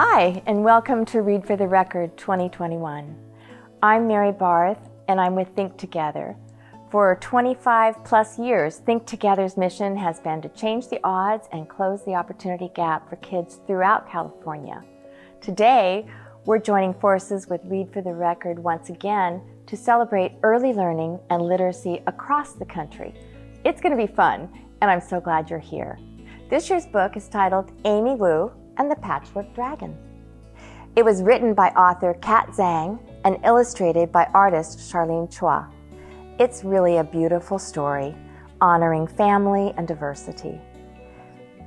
Hi, and welcome to Read for the Record 2021. I'm Mary Barth, and I'm with Think Together. For 25 plus years, Think Together's mission has been to change the odds and close the opportunity gap for kids throughout California. Today, we're joining forces with Read for the Record once again to celebrate early learning and literacy across the country. It's going to be fun, and I'm so glad you're here. This year's book is titled Amy Wu and the Patchwork Dragon. It was written by author Kat Zhang and illustrated by artist Charlene Chua. It's really a beautiful story honoring family and diversity.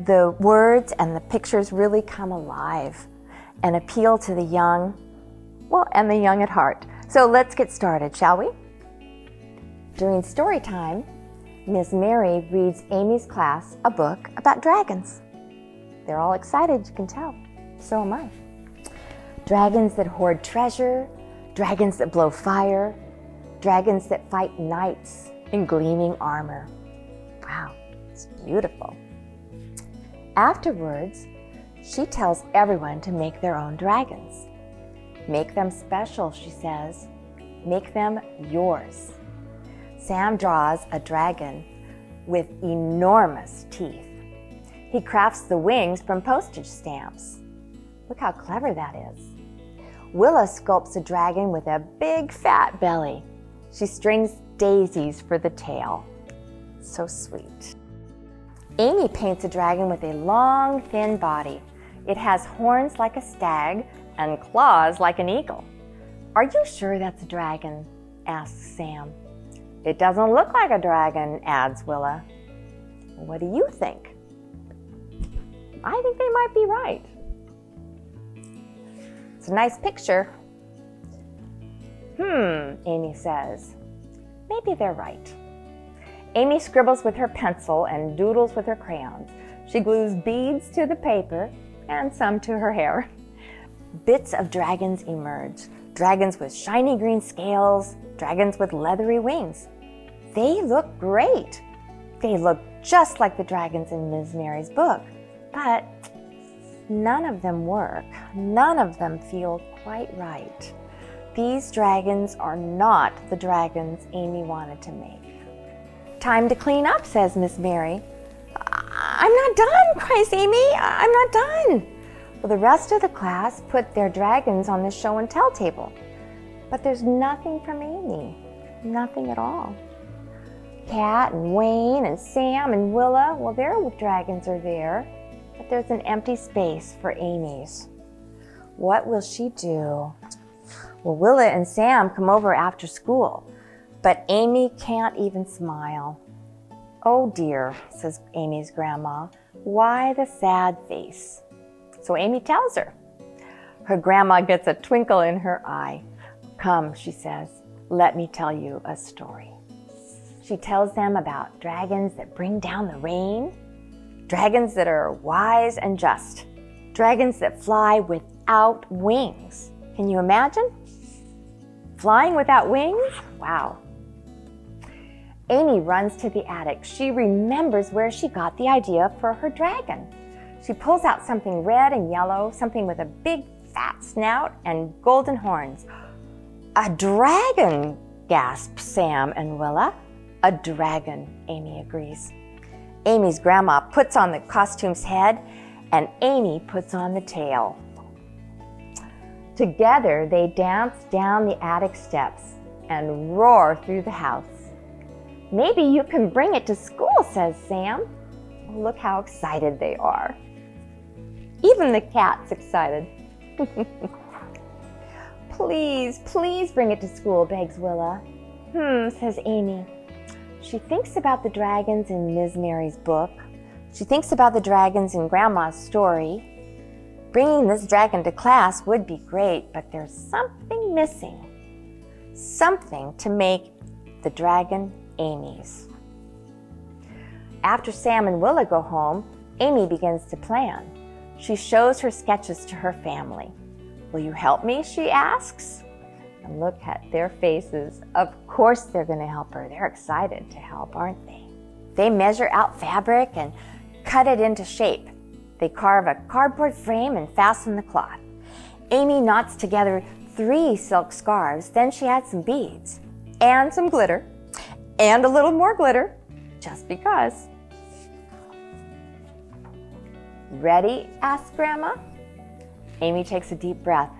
The words and the pictures really come alive and appeal to the young, and the young at heart. So let's get started, shall we? During story time, Ms. Mary reads Amy's class a book about dragons. They're all excited, you can tell. So am I. Dragons that hoard treasure, dragons that blow fire, dragons that fight knights in gleaming armor. Wow, it's beautiful. Afterwards, she tells everyone to make their own dragons. Make them special, she says. Make them yours. Sam draws a dragon with enormous teeth. He crafts the wings from postage stamps. Look how clever that is. Willa sculpts a dragon with a big fat belly. She strings daisies for the tail. So sweet. Amy paints a dragon with a long, thin body. It has horns like a stag and claws like an eagle. Are you sure that's a dragon? Asks Sam. It doesn't look like a dragon, adds Willa. What do you think? I think they might be right. It's a nice picture. Amy says. Maybe they're right. Amy scribbles with her pencil and doodles with her crayons. She glues beads to the paper and some to her hair. Bits of dragons emerge. Dragons with shiny green scales, dragons with leathery wings. They look great. They look just like the dragons in Ms. Mary's book. But none of them work. None of them feel quite right. These dragons are not the dragons Amy wanted to make. Time to clean up, says Miss Mary. I'm not done, cries Amy. I'm not done. Well, the rest of the class put their dragons on the show and tell table. But there's nothing from Amy. Nothing at all. Kat and Wayne and Sam and Willa, their dragons are there. But there's an empty space for Amy's. What will she do? Well, Willa and Sam come over after school, but Amy can't even smile. Oh dear, says Amy's grandma, why the sad face? So Amy tells her. Her grandma gets a twinkle in her eye. Come, she says, let me tell you a story. She tells them about dragons that bring down the rain, dragons that are wise and just, dragons that fly without wings. Can you imagine? Flying without wings? Wow. Amy runs to the attic. She remembers where she got the idea for her dragon. She pulls out something red and yellow, something with a big fat snout and golden horns. A dragon, gasp Sam and Willa. A dragon, Amy agrees. Amy's grandma puts on the costume's head, and Amy puts on the tail. Together, they dance down the attic steps and roar through the house. Maybe you can bring it to school, says Sam. Look how excited they are. Even the cat's excited. Please, please bring it to school, begs Willa. Says Amy. She thinks about the dragons in Ms. Mary's book. She thinks about the dragons in Grandma's story. Bringing this dragon to class would be great, but there's something missing. Something to make the dragon Amy's. After Sam and Willa go home, Amy begins to plan. She shows her sketches to her family. Will you help me? She asks. And look at their faces. Of course they're going to help her. They're excited to help, aren't they? They measure out fabric and cut it into shape. They carve a cardboard frame and fasten the cloth. Amy knots together 3 silk scarves, then she adds some beads and some glitter and a little more glitter, just because. Ready? Asked Grandma. Amy takes a deep breath.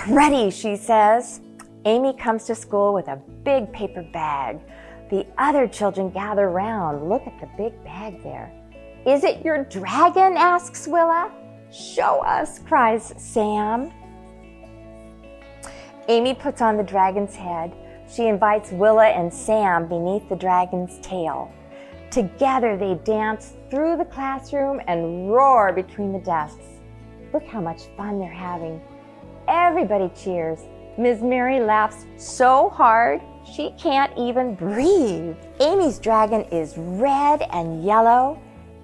Ready, she says. Amy comes to school with a big paper bag. The other children gather round. Look at the big bag there. Is it your dragon? Asks Willa. Show us, cries Sam. Amy puts on the dragon's head. She invites Willa and Sam beneath the dragon's tail. Together they dance through the classroom and roar between the desks. Look how much fun they're having. Everybody cheers. Ms. Mary laughs so hard she can't even breathe. Amy's dragon is red and yellow.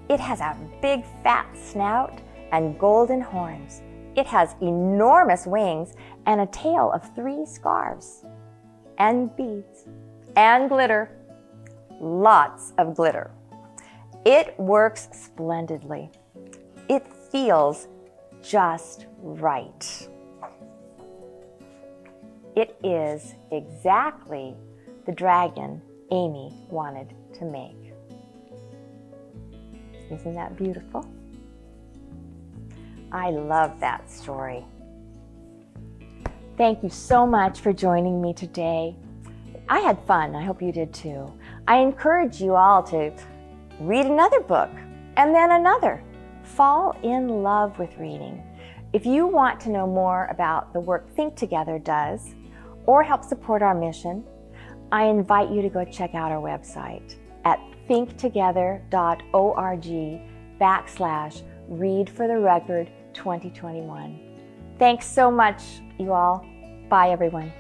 It has a big fat snout and golden horns. It has enormous wings and a tail of 3 scarves and beads and glitter. Lots of glitter. It works splendidly. It feels just right. It is exactly the dragon Amy wanted to make. Isn't that beautiful? I love that story. Thank you so much for joining me today. I had fun. I hope you did too. I encourage you all to read another book and then another. Fall in love with reading. If you want to know more about the work Think Together does or help support our mission, I invite you to go check out our website at thinktogether.org/read for the record 2021. Thanks so much, you all. Bye, everyone.